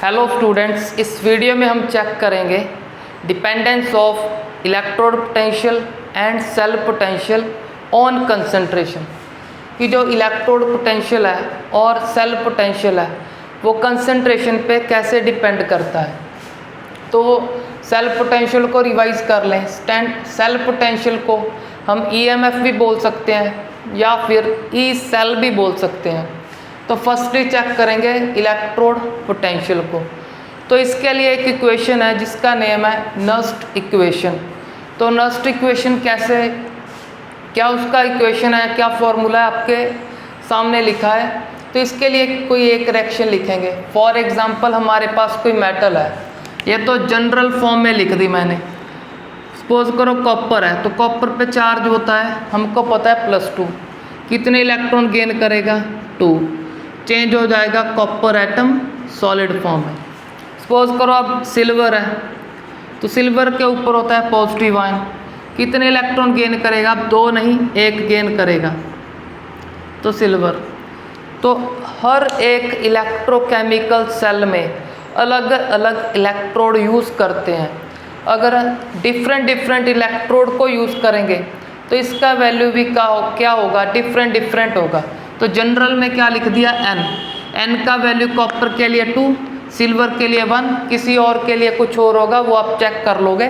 Hello students, इस video में हम चेक करेंगे dependence of electrode potential and cell potential on concentration कि जो इलेक्ट्रोड पोटेंशियल है और सेल पोटेंशियल है वो कंसंट्रेशन पे कैसे डिपेंड करता है। तो सेल पोटेंशियल को रिवाइज कर लें। सेल पोटेंशियल को हम ईएमएफ भी बोल सकते हैं या फिर ई सेल भी बोल सकते हैं। तो फर्स्टली चेक करेंगे इलेक्ट्रोड पोटेंशियल को। तो इसके लिए एक इक्वेशन है जिसका नेम है नस्ट इक्वेशन। तो नस्ट इक्वेशन कैसे, क्या उसका इक्वेशन है, क्या फॉर्मूला है, आपके सामने लिखा है। तो इसके लिए कोई एक रिएक्शन लिखेंगे। फॉर एग्जांपल हमारे पास कोई मेटल है, ये तो जनरल फॉर्म में लिख दी मैंने। सपोज करो कॉपर है, तो कॉपर पे चार्ज होता है, हमको पता है +2। कितने इलेक्ट्रॉन गेन करेगा? 2। चेंज हो जाएगा कॉपर एटम सॉलिड फॉर्म में। सपोज करो अब सिल्वर है, तो सिल्वर के ऊपर होता है पॉजिटिव आयन। कितने इलेक्ट्रॉन गेन करेगा? अब 2 नहीं, 1 गेन करेगा, तो सिल्वर। तो हर एक इलेक्ट्रोकेमिकल सेल में अलग अलग इलेक्ट्रोड यूज़ करते हैं। अगर डिफरेंट इलेक्ट्रोड को यूज़ करेंगे तो इसका वैल्यू भी क्या होगा? डिफरेंट होगा। तो जनरल में क्या लिख दिया? n का वैल्यू कॉपर के लिए 2, सिल्वर के लिए 1, किसी और के लिए कुछ और होगा, वो आप चेक कर लोगे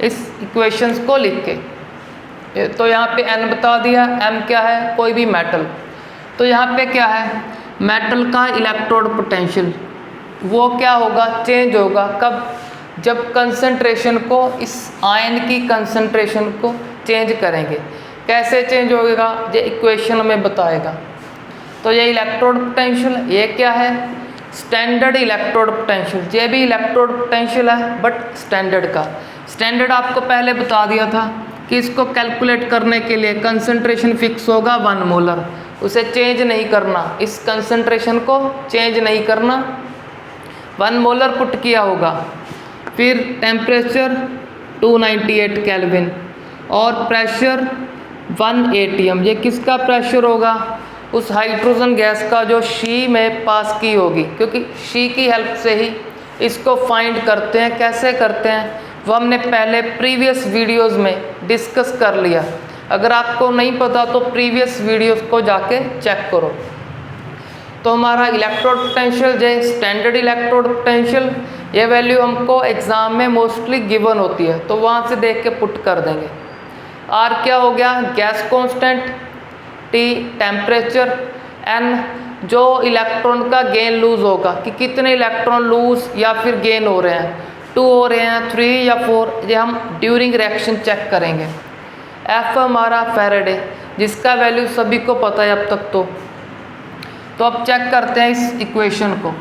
इस इक्वेशंस को लिख के। तो यहाँ पे n बता दिया, m क्या है? कोई भी मेटल। तो यहाँ पे क्या है? मेटल का इलेक्ट्रोड पोटेंशियल वो क्या होगा? चेंज होगा। कब? जब कंसंट्रेशन को, इस आयन की कंसंट्रेशन को चेंज करेंगे। कैसे चेंज होगा ये इक्वेशन में बताएगा। तो ये इलेक्ट्रोड पोटेंशियल, ये क्या है? Standard electrode potential. ये भी इलेक्ट्रोड पोटेंशियल है बट स्टैंडर्ड का। स्टैंडर्ड आपको पहले बता दिया था कि इसको कैलकुलेट करने के लिए कंसंट्रेशन फिक्स होगा 1 मोलर, उसे चेंज नहीं करना, इस कंसंट्रेशन को चेंज नहीं करना। 1 मोलर पुट किया होगा। फिर टेम्परेचर 298 केल्विन और प्रेशर 1 atm। ये किसका प्रेशर होगा? उस हाइड्रोजन गैस का जो शी में पास की होगी, क्योंकि शी की हेल्प से ही इसको फाइंड करते हैं। कैसे करते हैं वो हमने पहले प्रीवियस वीडियोस में डिस्कस कर लिया। अगर आपको नहीं पता तो प्रीवियस वीडियोस को जाके चेक करो। तो हमारा इलेक्ट्रोड पोटेंशियल, ये स्टैंडर्ड इलेक्ट्रोड पोटेंशियल, ये वैल्यू हमको एग्ज़ाम में मोस्टली गिवन होती है, तो वहाँ से देख के पुट कर देंगे। आर क्या हो गया? Gas constant, T temperature, N जो इलेक्ट्रॉन का गेन लूज होगा कि कितने इलेक्ट्रॉन लूज या फिर गेन हो रहे हैं, 2 हो रहे हैं, 3 या 4, ये हम ड्यूरिंग रिएक्शन चेक करेंगे। एफ हमारा फैराडे, जिसका वैल्यू सभी को पता है अब तक। तो अब चेक करते हैं इस इक्वेशन को।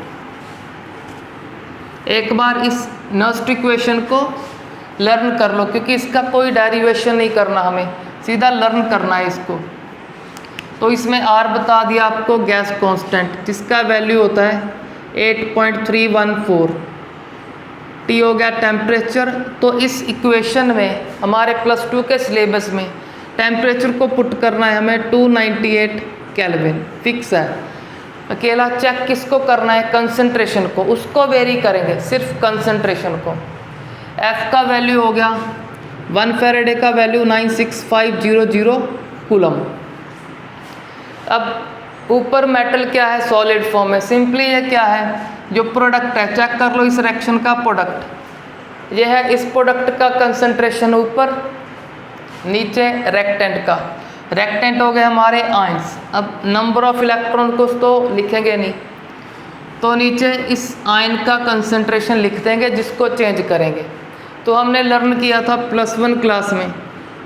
एक बार इस नस्ट इक्वेशन को लर्न कर लो, क्योंकि इसका कोई डेरिवेशन नहीं करना, हमें सीधा लर्न करना है इसको। तो इसमें आर बता दिया आपको गैस कांस्टेंट, जिसका वैल्यू होता है 8.314। टी हो गया टेम्परेचर। तो इस इक्वेशन में हमारे +2 के सिलेबस में टेम्परेचर को पुट करना है हमें 298 केल्विन, फिक्स है। अकेला चेक किसको करना है? कंसंट्रेशन को, उसको वेरी करेंगे, सिर्फ कंसंट्रेशन को। एफ का वैल्यू हो गया 1 फैराडे का वैल्यू 96500 कूलम। अब ऊपर मेटल क्या है? सॉलिड फॉर्म है। सिंपली ये क्या है? जो प्रोडक्ट है, चेक कर लो इस रिएक्शन का प्रोडक्ट। ये है, इस प्रोडक्ट का कंसंट्रेशन ऊपर, नीचे रेक्टेंट का। रेक्टेंट हो गए हमारे आयंस। अब नंबर ऑफ इलेक्ट्रॉन को तो लिखेंगे नहीं, तो नीचे इस आयन का कंसंट्रेशन लिख देंगे, जिसको चेंज करेंगे। तो हमने लर्न किया था +1 क्लास में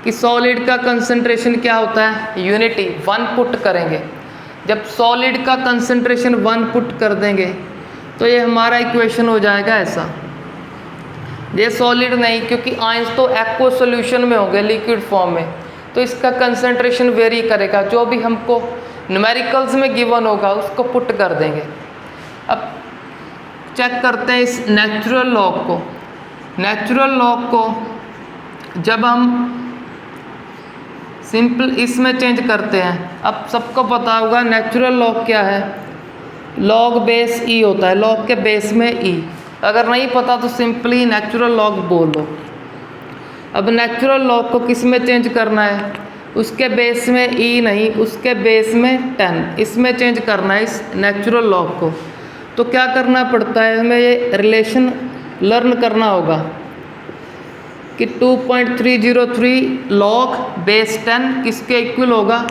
कि सॉलिड का कंसंट्रेशन क्या होता है? यूनिटी, 1 पुट करेंगे। जब सॉलिड का कंसंट्रेशन 1 पुट कर देंगे तो ये हमारा इक्वेशन हो जाएगा ऐसा। ये सॉलिड नहीं, क्योंकि आयंस तो एक्वा सॉल्यूशन में होंगे, लिक्विड फॉर्म में, तो इसका कंसंट्रेशन वेरी करेगा। जो भी हमको न्यूमेरिकल्स में गिवन होगा उसको पुट कर देंगे। अब चेक करते हैं इस नेचुरल लॉग को। नेचुरल लॉग को जब हम सिंपल इसमें चेंज करते हैं, अब सबको पता होगा नेचुरल लॉग क्या है? लॉग बेस ई होता है, लॉग के बेस में ई। अगर नहीं पता तो सिंपली नेचुरल लॉग बोलो। अब नेचुरल लॉग को किस में चेंज करना है, उसके बेस में ई नहीं, उसके बेस में 10, इसमें चेंज करना है इस नेचुरल लॉग को। तो क्या करना पड़ता है, हमें ये रिलेशन लर्न करना होगा कि 2.303 लॉग बेस 10 किसके इक्वल होगा,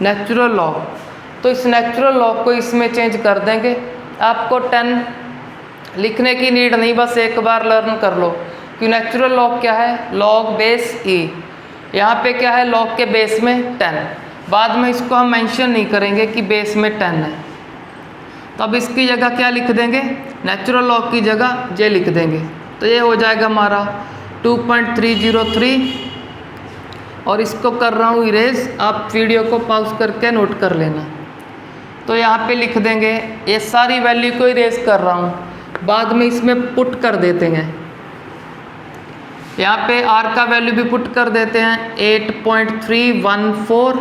नेचुरल लॉग। तो इस नेचुरल लॉग को इसमें चेंज कर देंगे। आपको 10 लिखने की नीड नहीं, बस एक बार लर्न कर लो कि नेचुरल लॉग क्या है, लॉग बेस ई। यहाँ पे क्या है, लॉग के बेस में 10। बाद में इसको हम मेंशन नहीं करेंगे कि बेस में 10 है, तो अब इसकी जगह क्या लिख देंगे, नेचुरल लॉग की जगह जे लिख देंगे। तो ये हो जाएगा हमारा 2.303 और इसको कर रहा हूँ इरेज। आप वीडियो को पॉज करके नोट कर लेना। तो यहाँ पे लिख देंगे, ये सारी वैल्यू को इरेज कर रहा हूँ, बाद में इसमें पुट कर देते हैं। यहाँ पे r का वैल्यू भी पुट कर देते हैं, 8.314,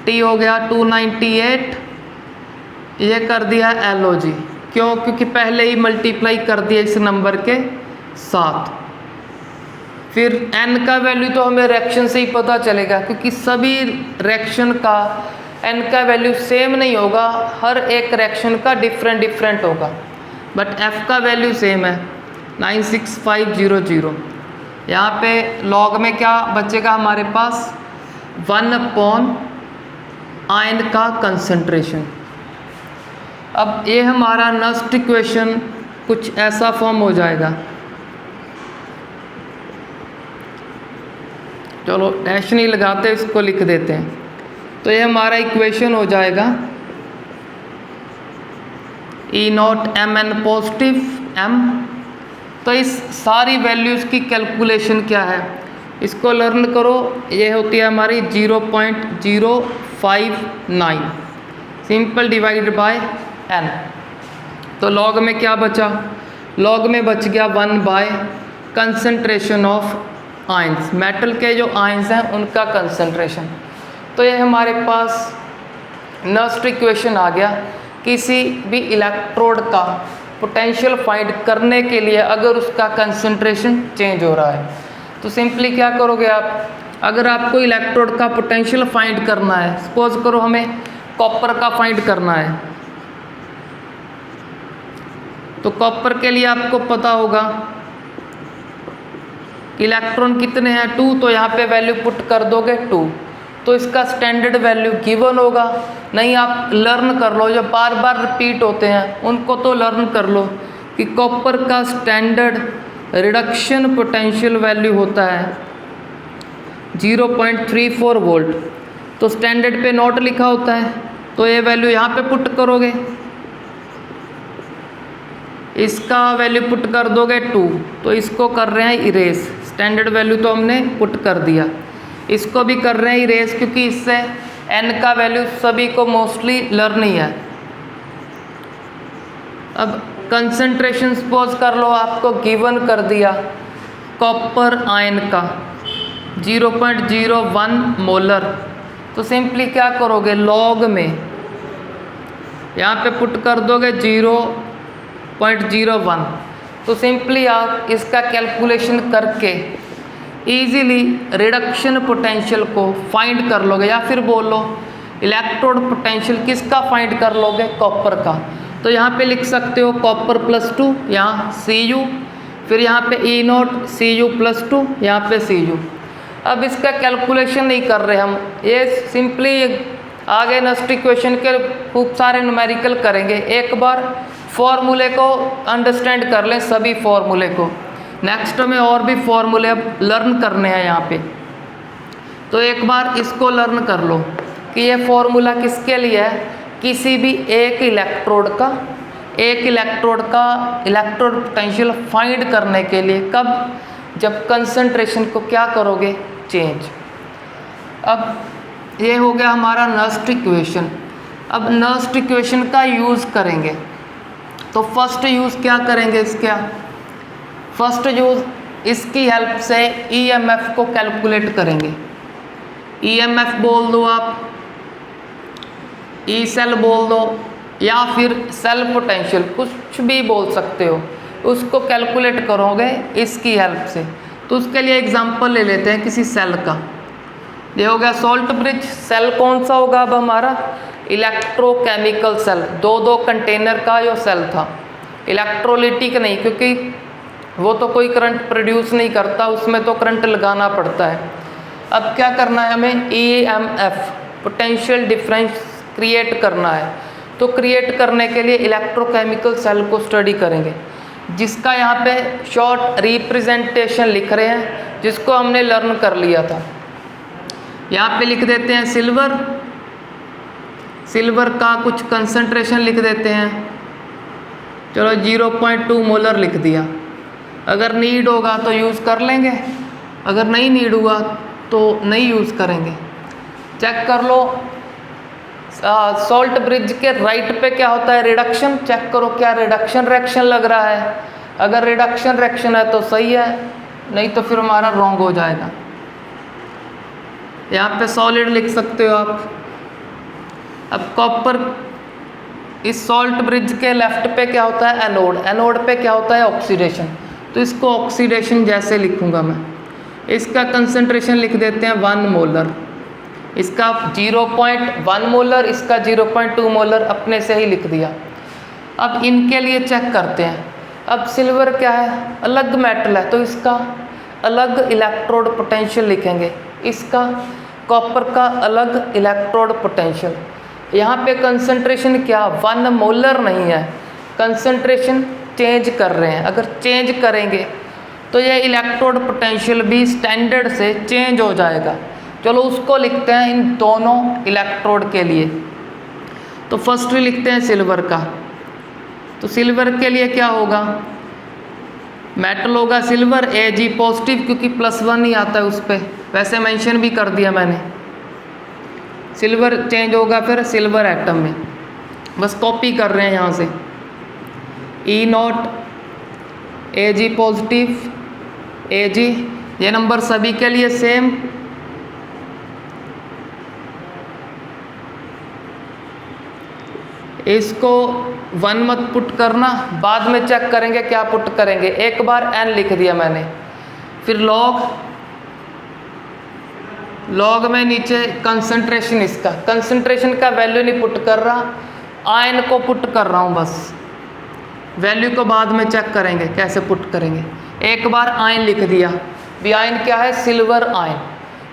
t हो गया 298, ये कर दिया LOG। क्यों, क्योंकि पहले ही मल्टीप्लाई कर दिया इस नंबर के साथ। फिर n का वैल्यू तो हमें रिएक्शन से ही पता चलेगा, क्योंकि सभी रिएक्शन का n का वैल्यू सेम नहीं होगा, हर एक रिएक्शन का डिफरेंट होगा। बट f का वैल्यू सेम है 96500। यहाँ पे लॉग में क्या बचेगा हमारे पास, 1/आयन का कंसंट्रेशन। अब ये हमारा नेक्स्ट इक्वेशन कुछ ऐसा फॉर्म हो जाएगा। चलो डैश नहीं लगाते, इसको लिख देते हैं। तो ये हमारा इक्वेशन हो जाएगा E0 mn पॉजिटिव m। तो इस सारी वैल्यूज़ की कैलकुलेशन क्या है, इसको लर्न करो। ये होती है हमारी 0.059 सिंपल डिवाइड बाय n। तो लॉग में क्या बचा, लॉग में बच गया 1 by concentration of ions, metal के जो आयंस हैं उनका कंसंट्रेशन। तो ये हमारे पास नेक्स्ट इक्वेशन आ गया। किसी भी इलेक्ट्रोड का पोटेंशियल फाइंड करने के लिए अगर उसका कंसंट्रेशन चेंज हो रहा है, तो सिंपली क्या करोगे आप, अगर आपको इलेक्ट्रोड का पोटेंशियल फाइंड करना है, सपोज करो हमें कॉपर का फाइंड करना है, तो कॉपर के लिए आपको पता होगा इलेक्ट्रॉन कितने हैं, 2। तो यहाँ पे वैल्यू पुट कर दोगे 2, तो इसका स्टैंडर्ड वैल्यू गिवन होगा। नहीं, आप लर्न कर लो, जो बार बार रिपीट होते हैं उनको तो लर्न कर लो कि कॉपर का स्टैंडर्ड रिडक्शन पोटेंशियल वैल्यू होता है 0.34 वोल्ट। तो स्टैंडर्ड पे नॉट लिखा होता है, तो ये वैल्यू यहाँ पे पुट करोगे, इसका वैल्यू पुट कर दोगे 2। तो इसको कर रहे हैं इरेज, स्टैंडर्ड वैल्यू तो हमने पुट कर दिया, इसको भी कर रहे हैं इरेज, क्योंकि इससे n का वैल्यू सभी को मोस्टली लर्न ही है। अब कंसंट्रेशन सपोज कर लो आपको गिवन कर दिया कॉपर आयन का 0.01 मोलर। तो सिंपली क्या करोगे, लॉग में यहाँ पे पुट कर दोगे 0.01। तो सिंपली आप इसका कैलकुलेशन करके इजीली रिडक्शन पोटेंशियल को फाइंड कर लोगे, या फिर बोल लो इलेक्ट्रोड पोटेंशियल किसका फाइंड कर लोगे, कॉपर का। तो यहाँ पे लिख सकते हो कॉपर +2, यहाँ Cu, फिर यहाँ पे E0 Cu +2, यहाँ पे Cu। अब इसका कैलकुलेशन नहीं कर रहे हम, ये सिंपली आगे नेक्स्ट इक्वेशन के खूब सारे न्यूमेरिकल करेंगे। एक बार फॉर्मूले को अंडरस्टैंड कर लें, सभी फॉर्मूले को। नेक्स्ट में और भी फॉर्मूले अब लर्न करने हैं यहाँ पे, तो एक बार इसको लर्न कर लो कि ये फॉर्मूला किसके लिए है, किसी भी एक इलेक्ट्रोड का इलेक्ट्रोड पोटेंशियल फाइंड करने के लिए। कब, जब कंसंट्रेशन को क्या करोगे, चेंज। अब ये हो गया हमारा नेक्स्ट इक्वेशन। अब नेक्स्ट इक्वेशन का यूज़ करेंगे, तो फर्स्ट यूज़ क्या करेंगे इसका, फर्स्ट यूज़ इसकी हेल्प से EMF को कैलकुलेट करेंगे। EMF बोल दो आप, E सेल बोल दो, या फिर सेल पोटेंशियल, कुछ भी बोल सकते हो, उसको कैलकुलेट करोगे इसकी हेल्प से। तो उसके लिए एग्जांपल ले लेते हैं किसी सेल का। ये हो गया सॉल्ट ब्रिज। सेल कौन सा होगा अब हमारा? Electrochemical cell. दो कंटेनर का जो सेल था, इलेक्ट्रोलिटिक नहीं, क्योंकि वो तो कोई करंट प्रोड्यूस नहीं करता, उसमें तो करंट लगाना पड़ता है। अब क्या करना है हमें? EMF, पोटेंशियल डिफरेंस क्रिएट करना है। तो क्रिएट करने के लिए इलेक्ट्रोकेमिकल सेल को स्टडी करेंगे, जिसका यहाँ पे शॉर्ट रिप्रेजेंटेशन लिख रहे हैं, जिसको हमने लर्न कर लिया था। यहाँ पे लिख देते हैं सिल्वर। सिल्वर का कुछ कंसंट्रेशन लिख देते हैं, चलो 0.2 मोलर लिख दिया। अगर नीड होगा तो यूज़ कर लेंगे, अगर नहीं नीड हुआ तो नहीं यूज़ करेंगे। चेक कर लो सॉल्ट ब्रिज के राइट पे क्या होता है? रिडक्शन। चेक करो क्या रिडक्शन रिएक्शन लग रहा है। अगर रिडक्शन रिएक्शन है तो सही है, नहीं तो फिर हमारा रॉन्ग हो जाएगा। यहाँ पे सॉलिड लिख सकते हो आप। अब कॉपर, इस सॉल्ट ब्रिज के लेफ्ट पे क्या होता है? एनोड। एनोड पे क्या होता है? ऑक्सीडेशन। तो इसको ऑक्सीडेशन जैसे लिखूंगा मैं। इसका कंसंट्रेशन लिख देते हैं 1 मोलर, इसका 0.1 मोलर, इसका 0.2 मोलर अपने से ही लिख दिया। अब इनके लिए चेक करते हैं। अब सिल्वर क्या है? अलग मेटल है, तो इसका अलग इलेक्ट्रोड पोटेंशियल लिखेंगे, इसका कॉपर का अलग इलेक्ट्रोड पोटेंशियल। यहाँ पे कंसंट्रेशन क्या 1 मोलर नहीं है, कंसंट्रेशन चेंज कर रहे हैं। अगर चेंज करेंगे तो ये इलेक्ट्रोड पोटेंशियल भी स्टैंडर्ड से चेंज हो जाएगा। चलो उसको लिखते हैं इन दोनों इलेक्ट्रोड के लिए। तो फर्स्ट लिखते हैं सिल्वर का। तो सिल्वर के लिए क्या होगा? मेटल होगा सिल्वर, Ag पॉजिटिव, क्योंकि +1 ही आता है उस पर, वैसे मेंशन भी कर दिया मैंने। सिल्वर चेंज होगा फिर सिल्वर एटम में, बस कॉपी कर रहे हैं यहाँ से। E0 Ag पॉजिटिव, Ag, ये नंबर सभी के लिए सेम। इसको 1 मत पुट करना, बाद में चेक करेंगे क्या पुट करेंगे। एक बार n लिख दिया मैंने, फिर लॉग में नीचे कंसंट्रेशन, इसका कंसंट्रेशन का वैल्यू नहीं पुट कर रहा, आयन को पुट कर रहा हूँ बस। वैल्यू को बाद में चेक करेंगे कैसे पुट करेंगे। एक बार आयन लिख दिया, भी आयन क्या है? Silver ion.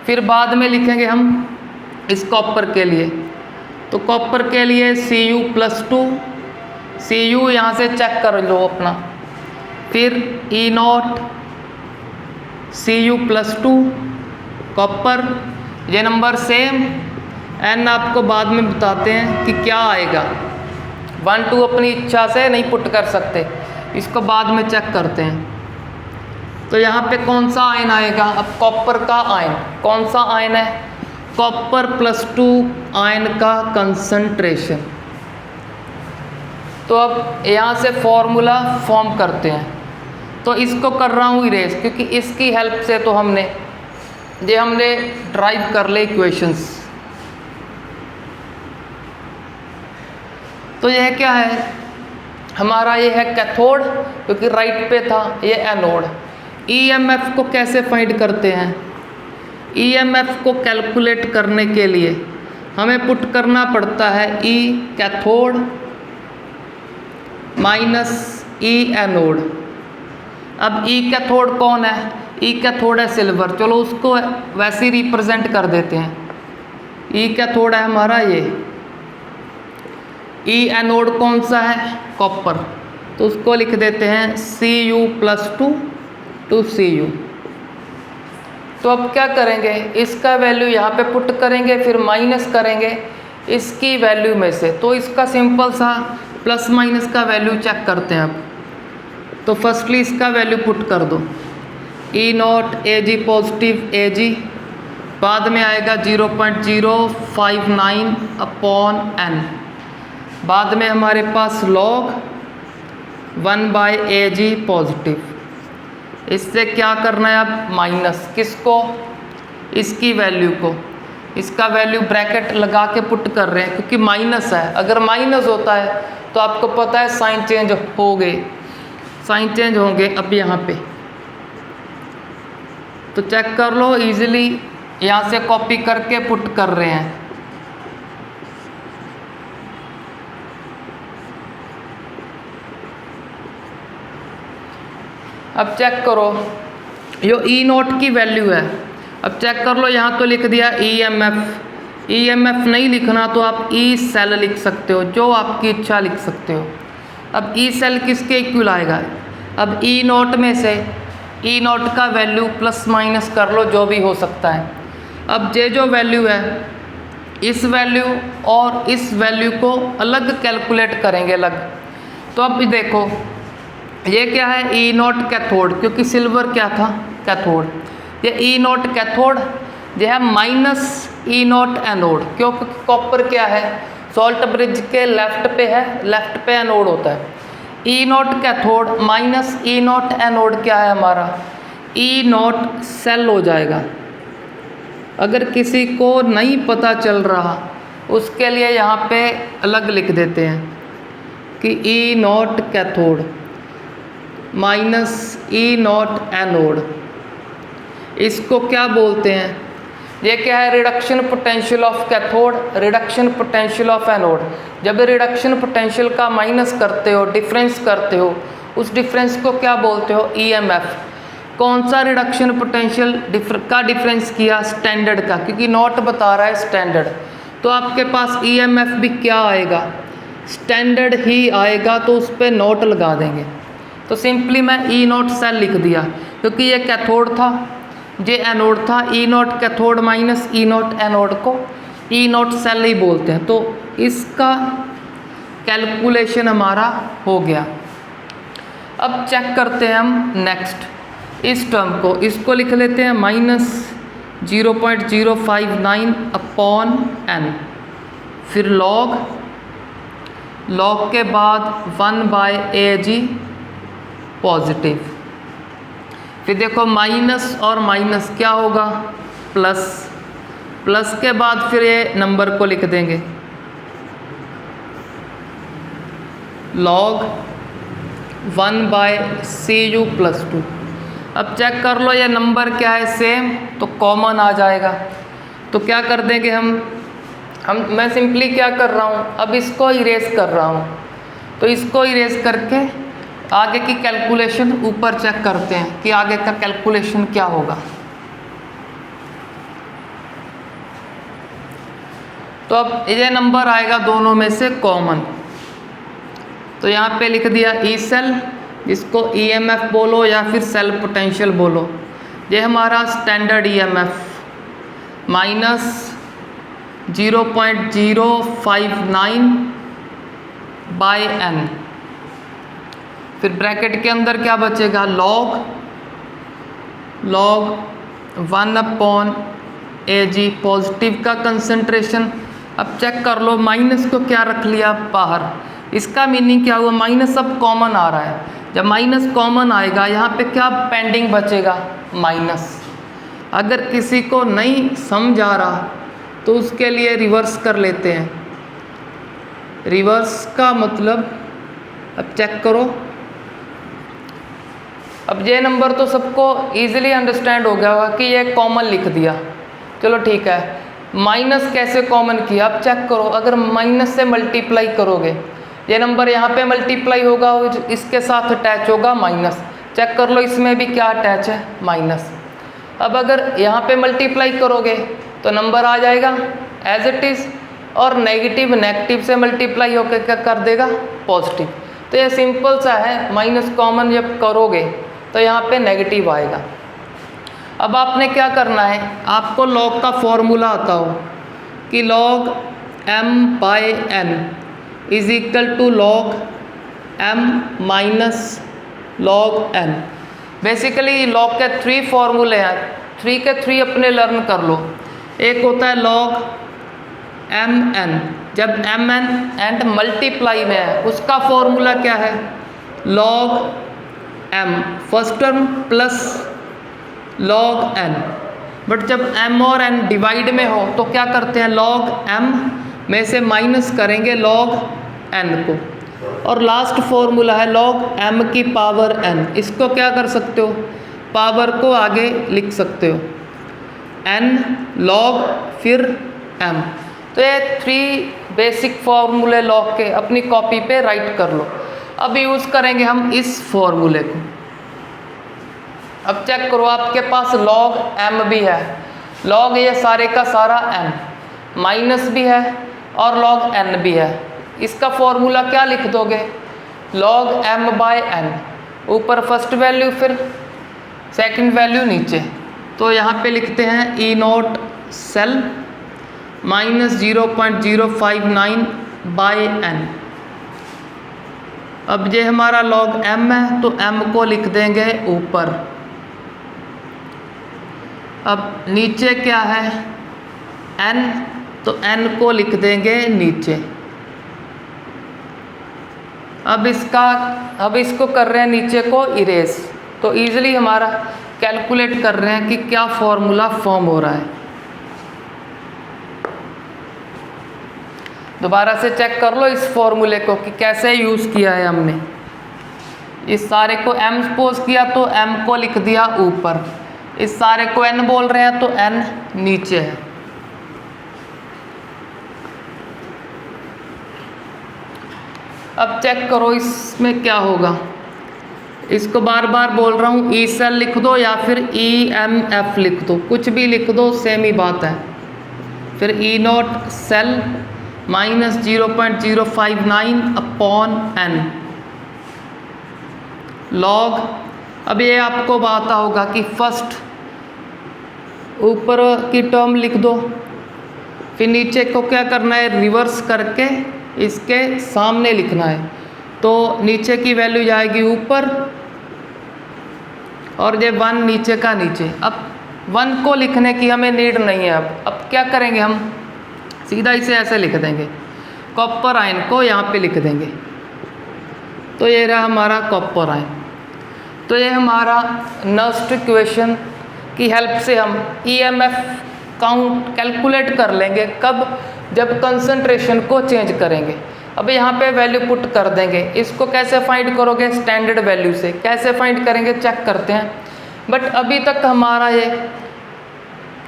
फिर बाद में लिखेंगे हम इस कॉपर के लिए। तो कॉपर के लिए Cu+2, Cu यहाँ से चेक कर लो अपना। फिर E0 Cu+2 कॉपर, ये नंबर सेम। n आपको बाद में बताते हैं कि क्या आएगा, 1 2 अपनी इच्छा से नहीं पुट कर सकते, इसको बाद में चेक करते हैं। तो यहाँ पे कौन सा आयन आएगा? अब कॉपर का आयन, कौन सा आयन है? कॉपर +2 आयन का कंसंट्रेशन। तो अब यहाँ से फॉर्मूला फॉर्म करते हैं। तो इसको कर रहा हूँ इरेज, क्योंकि इसकी हेल्प से तो हमने ड्राइव कर ले इक्वेशंस। तो यह क्या है हमारा? ये है कैथोड, क्योंकि राइट पे था, ये एनोड। EMF को कैसे फाइंड करते हैं? EMF को कैलकुलेट करने के लिए हमें पुट करना पड़ता है E कैथोड - E एनोड। अब E कैथोड कौन है? E कैथोड है सिल्वर, चलो उसको वैसे ही रिप्रेजेंट कर देते हैं। E कैथोड है हमारा ये। E एनोड कौन सा है? कॉपर, तो उसको लिख देते हैं Cu+2 to Cu। तो अब क्या करेंगे? इसका वैल्यू यहाँ पे पुट करेंगे, फिर माइनस करेंगे इसकी वैल्यू में से। तो इसका सिंपल सा प्लस माइनस का वैल्यू चेक करते हैं अब। तो फर्स्टली इसका वैल्यू पुट कर दो, E0 Ag पॉजिटिव Ag, बाद में आएगा 0.059/n, बाद में हमारे पास log 1/Ag पॉजिटिव। इससे क्या करना है अब? माइनस किसको? इसकी वैल्यू को। इसका वैल्यू ब्रैकेट लगा के पुट कर रहे हैं क्योंकि माइनस है। अगर माइनस होता है तो आपको पता है साइन चेंज हो गए, साइन चेंज होंगे अब यहाँ पे। तो चेक कर लो इजीली, यहाँ से कॉपी करके पुट कर रहे हैं। अब चेक करो, यो ई नोट की वैल्यू है। अब चेक कर लो, यहाँ तो लिख दिया EMF। EMF नहीं लिखना तो आप ई सेल लिख सकते हो, जो आपकी इच्छा लिख सकते हो। अब ई सेल किसके इक्वल आएगा? अब ई नोट में से ई नोट का वैल्यू प्लस माइनस कर लो, जो भी हो सकता है। अब ये जो वैल्यू है, इस वैल्यू और इस वैल्यू को अलग कैलकुलेट करेंगे अलग। तो अब देखो ये क्या है, ई नोट कैथोड, क्योंकि सिल्वर क्या था, कैथोड। ये ई नोट कैथोड, यह है माइनस ई नोट एनोड, क्योंकि कॉपर क्या है, सॉल्ट ब्रिज के लेफ्ट पे है, लेफ्ट पे एनोड होता है। ई नोट कैथोड माइनस ई नोट एनोड क्या है हमारा, ई नोट सेल हो जाएगा। अगर किसी को नहीं पता चल रहा उसके लिए यहाँ पे अलग लिख देते हैं कि ई नोट कैथोड माइनस ई नोट एनोड, इसको क्या बोलते हैं? ये क्या है, reduction potential of cathode, reduction potential of anode. जब रिडक्शन पोटेंशियल का माइनस करते हो, डिफरेंस करते हो, उस डिफरेंस को क्या बोलते हो, EMF। कौन सा रिडक्शन पोटेंशियल का डिफरेंस किया, स्टैंडर्ड का, क्योंकि नोट बता रहा है स्टैंडर्ड। तो आपके पास EMF भी क्या आएगा, स्टैंडर्ड ही आएगा, तो उस पर नोट लगा देंगे। तो सिंपली मैं ई नोट सेल लिख दिया, क्योंकि ये कैथोड था, ये एनोड था। ई नोट कैथोड माइनस ई नोट एनोड को ई नोट सेल ही बोलते हैं। तो इसका कैलकुलेशन हमारा हो गया। अब चेक करते हैं हम नेक्स्ट इस टर्म को, इसको लिख लेते हैं माइनस 0.059 अपॉन n, फिर लॉग, लॉग के बाद 1/AG पॉजिटिव, फिर देखो माइनस और माइनस क्या होगा, प्लस, प्लस के बाद फिर ये नंबर को लिख देंगे लॉग 1/CU+2। अब चेक कर लो ये नंबर क्या है, सेम, तो कॉमन आ जाएगा। तो क्या कर देंगे हम मैं सिंपली क्या कर रहा हूँ, अब इसको इरेज कर रहा हूँ। तो इसको इरेज करके आगे की कैलकुलेशन ऊपर चेक करते हैं कि आगे का कैलकुलेशन क्या होगा। तो अब ये नंबर आएगा दोनों में से कॉमन, तो यहाँ पे लिख दिया ई सेल, जिसको EMF बोलो या फिर सेल पोटेंशियल बोलो। ये हमारा स्टैंडर्ड EMF माइनस 0.059/n, फिर ब्रैकेट के अंदर क्या बचेगा, लॉग 1/AG पॉजिटिव का कंसंट्रेशन। अब चेक कर लो, माइनस को क्या रख लिया बाहर, इसका मीनिंग क्या हुआ, माइनस अब कॉमन आ रहा है। जब माइनस कॉमन आएगा यहाँ पे क्या पेंडिंग बचेगा, माइनस। अगर किसी को नहीं समझ आ रहा तो उसके लिए रिवर्स कर लेते हैं। रिवर्स का मतलब, अब चेक करो, अब ये नंबर तो सबको इजीली अंडरस्टैंड हो गया होगा कि ये कॉमन लिख दिया, चलो ठीक है। माइनस कैसे कॉमन किया, अब चेक करो, अगर माइनस से मल्टीप्लाई करोगे, ये नंबर यहाँ पे मल्टीप्लाई होगा और इसके साथ अटैच होगा माइनस। चेक कर लो इसमें भी क्या अटैच है, माइनस। अब अगर यहाँ पे मल्टीप्लाई करोगे तो नंबर आ जाएगा एज इट इज़, और नेगेटिव से मल्टीप्लाई होकर क्या कर देगा, पॉजिटिव। तो ये सिंपल सा है, माइनस कॉमन जब करोगे तो यहाँ पे नेगेटिव आएगा। अब आपने क्या करना है, आपको लॉग का फॉर्मूला आता हो कि log m/n is equal to log m minus log n। Basically log के 3 फॉर्मूले हैं, 3 के 3 अपने लर्न कर लो। एक होता है log mn, जब mn एंड मल्टीप्लाई में है उसका फॉर्मूला क्या है, log m first term plus log n। But जब m और n डिवाइड में हो तो क्या करते हैं, log m में से माइनस करेंगे log n को, और लास्ट फॉर्मूला है log m की पावर n। इसको क्या कर सकते हो, पावर को आगे लिख सकते हो n log फिर m। तो ये 3 बेसिक फॉर्मूले लॉग के अपनी कॉपी पे राइट कर लो। अब यूज़ करेंगे हम इस फॉर्मूले को। अब चेक करो, आपके पास log m भी है, log ये सारे का सारा m, माइनस भी है और log n भी है। इसका फॉर्मूला क्या लिख दोगे, log m बाय n, ऊपर फर्स्ट वैल्यू फिर सेकंड वैल्यू नीचे। तो यहाँ पे लिखते हैं E not cell minus 0.059 by n। अब ये हमारा log m है तो m को लिख देंगे ऊपर। अब नीचे क्या है n, तो n को लिख देंगे नीचे। अब इसको कर रहे हैं नीचे को इरेज, तो ईजिली हमारा कैलकुलेट कर रहे हैं कि क्या फॉर्मूला फॉर्म हो रहा है। दोबारा से चेक कर लो इस फॉर्मूले को कि कैसे यूज़ किया है हमने। इस सारे को m सपोज किया तो m को लिख दिया ऊपर, इस सारे को n बोल रहे हैं तो n नीचे है। अब चेक करो इसमें क्या होगा, इसको बार बार बोल रहा हूँ, ई सेल लिख दो या फिर EMF लिख दो, कुछ भी लिख दो सेम ही बात है। फिर E not cell minus 0.059 upon n log। अब ये आपको पता होगा कि फर्स्ट ऊपर की टर्म लिख दो, फिर नीचे को क्या करना है, रिवर्स करके इसके सामने लिखना है। तो नीचे की वैल्यू जाएगी ऊपर और ये 1 नीचे का नीचे। अब 1 को लिखने की हमें नीड नहीं है। अब क्या करेंगे, हम सीधा इसे ऐसे लिख देंगे, कॉपर आयन को यहाँ पे लिख देंगे। तो ये रहा हमारा कॉपर आयन। तो ये हमारा नेक्स्ट इक्वेशन की हेल्प से हम EMF काउंट कैलकुलेट कर लेंगे, कब, जब कंसंट्रेशन को चेंज करेंगे। अब यहाँ पे वैल्यू पुट कर देंगे। इसको कैसे फाइंड करोगे, स्टैंडर्ड वैल्यू से। कैसे फाइंड करेंगे चेक करते हैं। बट अभी तक हमारा ये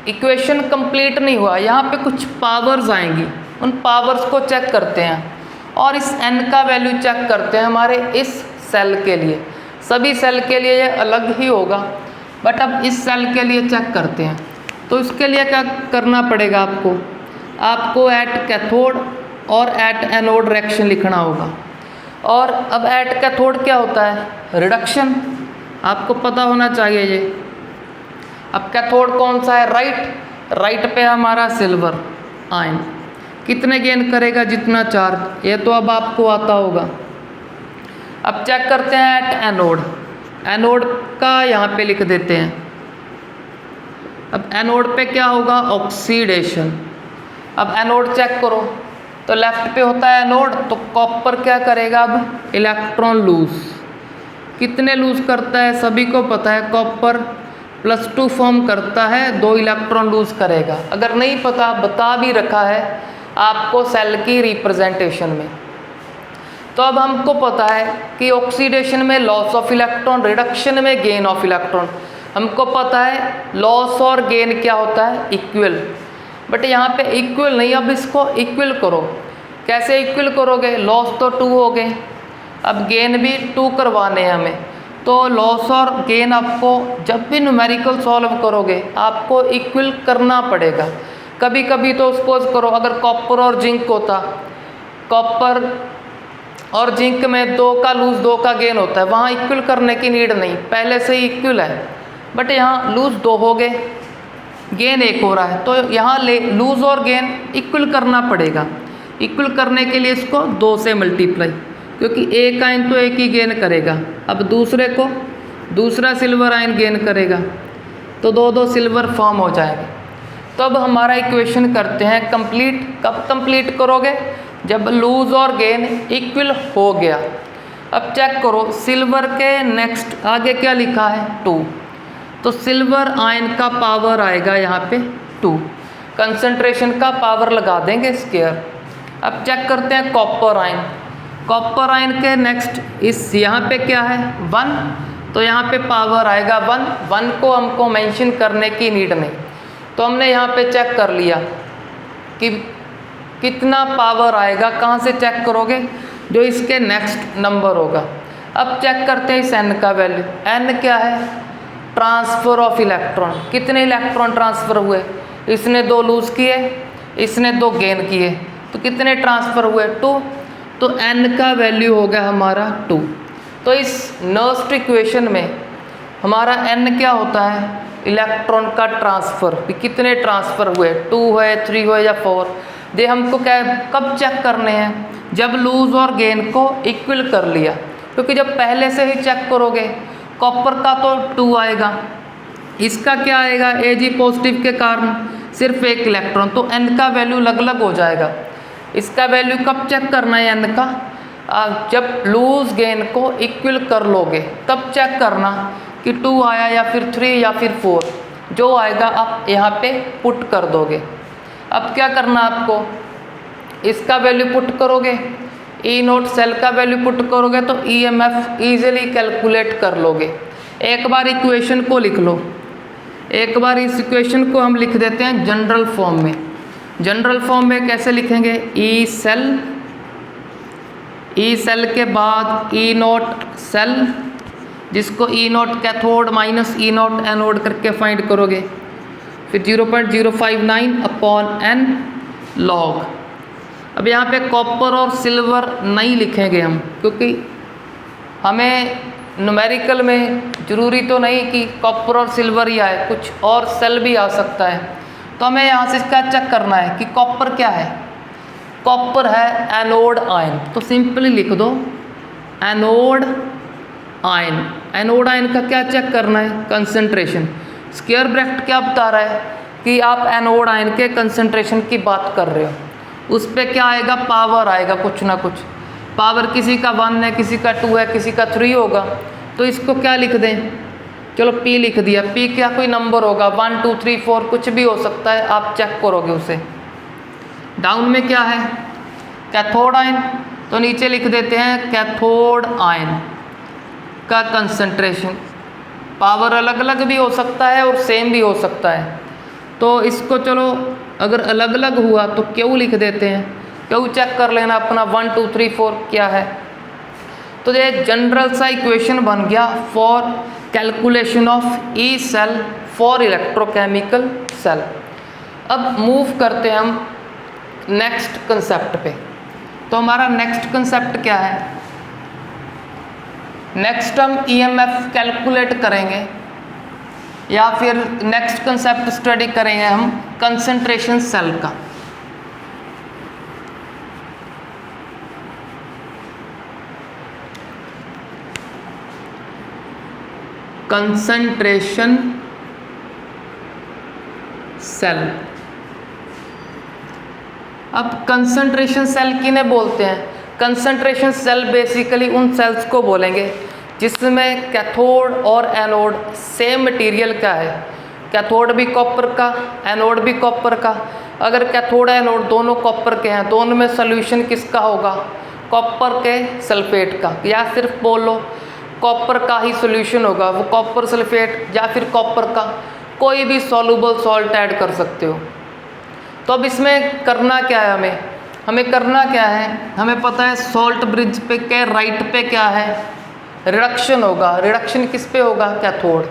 इक्वेशन कंप्लीट नहीं हुआ, यहाँ पे कुछ पावर्स आएंगी, उन पावर्स को चेक करते हैं और इस n का वैल्यू चेक करते हैं हमारे इस सेल के लिए। सभी सेल के लिए ये अलग ही होगा, बट अब इस सेल के लिए चेक करते हैं। तो इसके लिए क्या करना पड़ेगा, आपको एट कैथोड और एट एनोड रिएक्शन लिखना होगा। और अब एट कैथोड क्या होता है, रिडक्शन, आपको पता होना चाहिए ये। अब कैथोड कौन सा है, राइट पे हमारा सिल्वर आयन, कितने गेन करेगा, जितना चार्ज, ये तो अब आपको आता होगा। अब चेक करते हैं एट एनोड का यहाँ पे लिख देते हैं। अब एनोड पे क्या होगा, ऑक्सीडेशन। अब एनोड चेक करो तो लेफ्ट पे होता है एनोड, तो कॉपर क्या करेगा, अब इलेक्ट्रॉन लूज। कितने लूज करता है, सभी को पता है, कॉपर +2 फॉर्म करता है, 2 इलेक्ट्रॉन लूज करेगा। अगर नहीं पता, बता भी रखा है आपको सेल की रिप्रेजेंटेशन में। तो अब हमको पता है कि ऑक्सीडेशन में लॉस ऑफ इलेक्ट्रॉन, रिडक्शन में गेन ऑफ इलेक्ट्रॉन। हमको पता है लॉस और गेन क्या होता है, इक्वल। बट यहाँ पे इक्वल नहीं, अब इसको इक्वल करो। कैसे इक्वल करोगे, लॉस तो 2 हो गए, अब गेन भी 2 करवाने हैं हमें। तो लॉस और गेन आपको जब भी न्यूमेरिकल सॉल्व करोगे आपको इक्वल करना पड़ेगा। कभी कभी तो सपोज करो अगर कॉपर और जिंक होता, कॉपर और जिंक में 2 का लूज 2 का गेन होता है, वहाँ इक्वल करने की नीड नहीं, पहले से ही इक्वल है। बट यहाँ लूज 2 हो गए, गेन 1 हो रहा है, तो यहाँ लूज और गेन इक्वल करना पड़ेगा। इक्वल करने के लिए इसको 2 से मल्टीप्लाई, क्योंकि एक आयन तो एक ही गेन करेगा। अब दूसरे को दूसरा सिल्वर आयन गेन करेगा, तो 2 सिल्वर फॉर्म हो जाएंगे। तो अब हमारा इक्वेशन करते हैं कंप्लीट। कब कंप्लीट करोगे, जब लूज और गेन इक्वल हो गया। अब चेक करो सिल्वर के नेक्स्ट आगे क्या लिखा है, 2। तो सिल्वर आयन का पावर आएगा यहाँ पे 2, कंसंट्रेशन का पावर लगा देंगे स्क्वायर। अब चेक करते हैं कॉपर आयन। कॉपर आयन के नेक्स्ट इस यहाँ पे क्या है 1, तो यहाँ पे पावर आएगा 1 को हमको मेंशन करने की नीड नहीं, तो हमने यहाँ पे चेक कर लिया कि कितना पावर आएगा। कहाँ से चेक करोगे, जो इसके नेक्स्ट नंबर होगा। अब चेक करते हैं इस n का वैल्यू। n क्या है, ट्रांसफ़र ऑफ इलेक्ट्रॉन, कितने इलेक्ट्रॉन ट्रांसफ़र हुए, इसने 2 लूज़ किए, इसने 2 गेन किए, तो कितने ट्रांसफ़र हुए 2, तो n का वैल्यू हो गया हमारा 2। तो इस नर्स्ट इक्वेशन में हमारा n क्या होता है, इलेक्ट्रॉन का ट्रांसफ़र, कितने ट्रांसफ़र हुए 2 है 3 हो या 4। ये हमको क्या कब चेक करने हैं, जब लूज़ और गेन को इक्वल कर लिया, क्योंकि जब पहले से ही चेक करोगे कॉपर का तो 2 आएगा, इसका क्या आएगा Ag पॉजिटिव के कारण सिर्फ 1 इलेक्ट्रॉन, तो n का वैल्यू अलग अलग हो जाएगा। इसका वैल्यू कब चेक करना है n का, जब लूज गेन को इक्वल कर लोगे तब चेक करना कि 2 आया या फिर 3 या फिर 4, जो आएगा आप यहाँ पे पुट कर दोगे। अब क्या करना आपको, इसका वैल्यू पुट करोगे, E0 सेल का वैल्यू पुट करोगे तो EMF इजीली कैलकुलेट कर लोगे। एक बार इक्वेशन को लिख लो, एक बार इस इक्वेशन को हम लिख देते हैं जनरल फॉर्म में। जनरल फॉर्म में कैसे लिखेंगे, ई सेल के बाद E0 सेल, जिसको E0 cathode minus E0 anode करके फाइंड करोगे, फिर 0.059 अपॉन n लॉग। अब यहाँ पे कॉपर और सिल्वर नहीं लिखेंगे हम, क्योंकि हमें न्यूमेरिकल में ज़रूरी तो नहीं कि कॉपर और सिल्वर ही आए, कुछ और सेल भी आ सकता है। तो हमें यहाँ से क्या चेक करना है कि कॉपर क्या है, कॉपर है एनोड आयन, तो सिंपली लिख दो एनोड आयन। एनोड आयन का क्या चेक करना है, कंसंट्रेशन। स्क्वायर ब्रैकेट क्या बता रहा है कि आप एनोड आयन के कंसंट्रेशन की बात कर रहे हो, उस पर क्या आएगा, पावर आएगा कुछ ना कुछ। पावर किसी का 1 है, किसी का 2 है, किसी का 3 होगा, तो इसको क्या लिख दें, चलो P लिख दिया। P क्या कोई नंबर होगा, 1 2 3 4 कुछ भी हो सकता है, आप चेक करोगे उसे। डाउन में क्या है, कैथोड आयन, तो नीचे लिख देते हैं कैथोड आयन का कंसंट्रेशन। पावर अलग अलग भी हो सकता है और सेम भी हो सकता है, तो इसको चलो अगर अलग अलग हुआ तो क्यू लिख देते हैं। क्यू चेक कर लेना अपना 1 2 3 4 क्या है। तो ये जनरल सा इक्वेशन बन गया for calculation of E cell for electrochemical cell. अब मूव करते हैं हम नेक्स्ट कंसेप्ट पे। तो हमारा नेक्स्ट कंसेप्ट क्या है, नेक्स्ट हम ईएमएफ कैलकुलेट करेंगे, या फिर नेक्स्ट कंसेप्ट स्टडी करेंगे हम कंसंट्रेशन सेल का। Concentration cell. अब कंसंट्रेशन सेल किन्हें बोलते हैं, कंसंट्रेशन सेल बेसिकली उन सेल्स को बोलेंगे जिसमें कैथोड और एनोड सेम मटेरियल का है। कैथोड भी कॉपर का, एनोड भी कॉपर का। अगर कैथोड एनोड दोनों कॉपर के हैं, दोनों में सोल्यूशन किसका होगा, कॉपर के सल्फेट का, या सिर्फ बोलो कॉपर का ही सोल्यूशन होगा, वो कॉपर सल्फेट या फिर कॉपर का कोई भी सॉल्युबल सॉल्ट ऐड कर सकते हो। तो अब इसमें करना क्या है, हमें करना क्या है, हमें पता है सॉल्ट ब्रिज पे के राइट पे क्या है, रिडक्शन होगा। रिडक्शन किस पे होगा, कैथोड।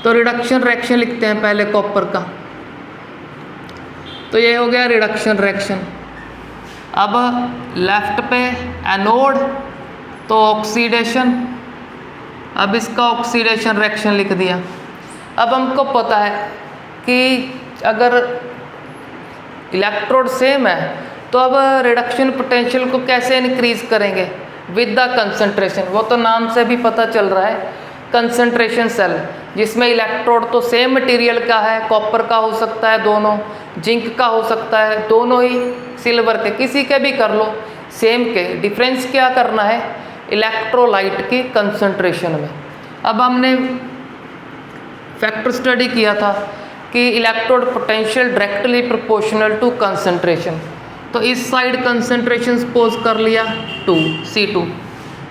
तो रिडक्शन रिएक्शन लिखते हैं पहले कॉपर का, तो ये हो गया रिडक्शन रिएक्शन। अब लेफ्ट पे एनोड, तो ऑक्सीडेशन, अब इसका ऑक्सीडेशन रिएक्शन लिख दिया। अब हमको पता है कि अगर इलेक्ट्रोड सेम है तो अब रिडक्शन पोटेंशियल को कैसे इंक्रीज करेंगे, विद द कंसंट्रेशन। वो तो नाम से भी पता चल रहा है कंसंट्रेशन सेल, जिसमें इलेक्ट्रोड तो सेम मटेरियल का है, कॉपर का हो सकता है दोनों, जिंक का हो सकता है दोनों ही, सिल्वर के किसी के भी कर लो सेम के। डिफरेंस क्या करना है, इलेक्ट्रोलाइट की कंसंट्रेशन में। अब हमने फैक्टर स्टडी किया था कि electrode potential directly proportional to concentration. तो इस साइड कंसंट्रेशन सपोज कर लिया 2 C2,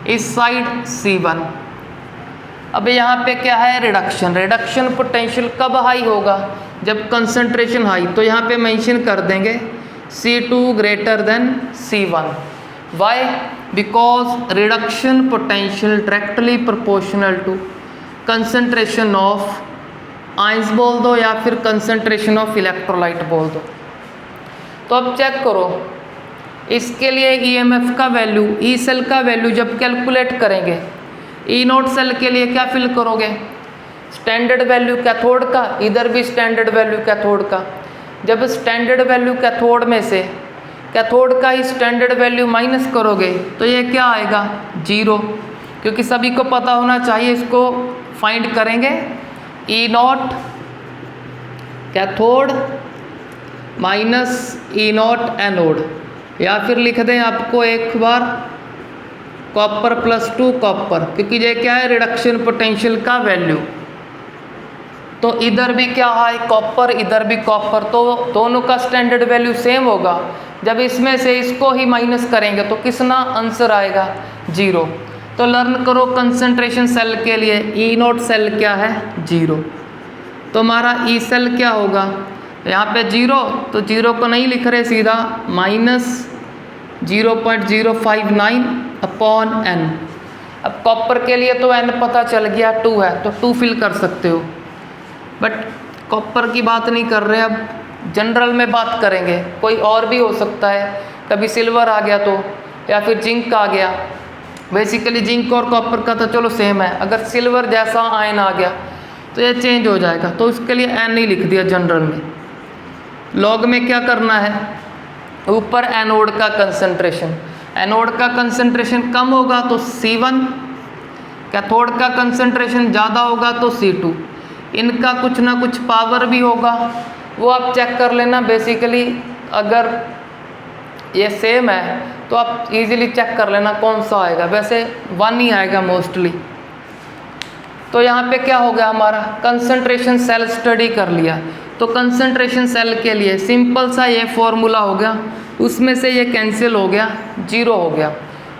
इस साइड C1। अब यहाँ पे क्या है, रिडक्शन। रिडक्शन पोटेंशियल कब हाई होगा, जब कंसंट्रेशन हाई। तो यहाँ पे मेंशन कर देंगे C2 greater than C1। Why? Because reduction potential directly proportional to concentration of ions बोल दो या फिर कंसंट्रेशन ऑफ इलेक्ट्रोलाइट बोल दो। तो अब चेक करो, इसके लिए ईएमएफ का वैल्यू, ई सेल का वैल्यू जब कैलकुलेट करेंगे, ई नोट सेल के लिए क्या फिल करोगे, स्टैंडर्ड वैल्यू कैथोड का, इधर भी स्टैंडर्ड वैल्यू कैथोड का। जब स्टैंडर्ड वैल्यू कैथोड में से कैथोड का ही स्टैंडर्ड वैल्यू माइनस करोगे तो ये क्या आएगा, 0, क्योंकि सभी को पता होना चाहिए। इसको फाइंड करेंगे E not cathode minus E not anode, या फिर लिख दें आपको एक बार कॉपर प्लस 2 कॉपर, क्योंकि ये क्या है, रिडक्शन पोटेंशियल का वैल्यू। तो इधर भी क्या है, कॉपर, इधर भी कॉपर, तो दोनों का स्टैंडर्ड वैल्यू सेम होगा। जब इसमें से इसको ही माइनस करेंगे तो कितना आंसर आएगा, 0। तो लर्न करो कंसंट्रेशन सेल के लिए ई नोट सेल क्या है, 0। तो हमारा ई सेल क्या होगा, यहाँ पे 0, तो 0 को नहीं लिख रहे, सीधा माइनस 0.059 अपॉन n। अब कॉपर के लिए तो n पता चल गया, 2 है, तो 2 फिल कर सकते हो। बट कॉपर की बात नहीं कर रहे, अब जनरल में बात करेंगे। कोई और भी हो सकता है, कभी सिल्वर आ गया तो, या फिर जिंक आ गया। बेसिकली जिंक और कॉपर का तो चलो सेम है, अगर सिल्वर जैसा आयन आ गया तो ये चेंज हो जाएगा। तो उसके लिए n नहीं लिख दिया जनरल में। लॉग में क्या करना है, ऊपर एनोड का कंसंट्रेशन, एनोड का कंसंट्रेशन कम होगा तो C1, कैथोड का कंसंट्रेशन ज़्यादा होगा तो C2। इनका कुछ ना कुछ पावर भी होगा, वो आप चेक कर लेना। बेसिकली अगर ये सेम है तो आप इजीली चेक कर लेना कौन सा आएगा, वैसे 1 ही आएगा मोस्टली। तो यहाँ पे क्या हो गया, हमारा कंसंट्रेशन सेल स्टडी कर लिया। तो कंसंट्रेशन सेल के लिए सिंपल सा ये फॉर्मूला हो गया, उसमें से ये कैंसिल हो गया, 0 हो गया।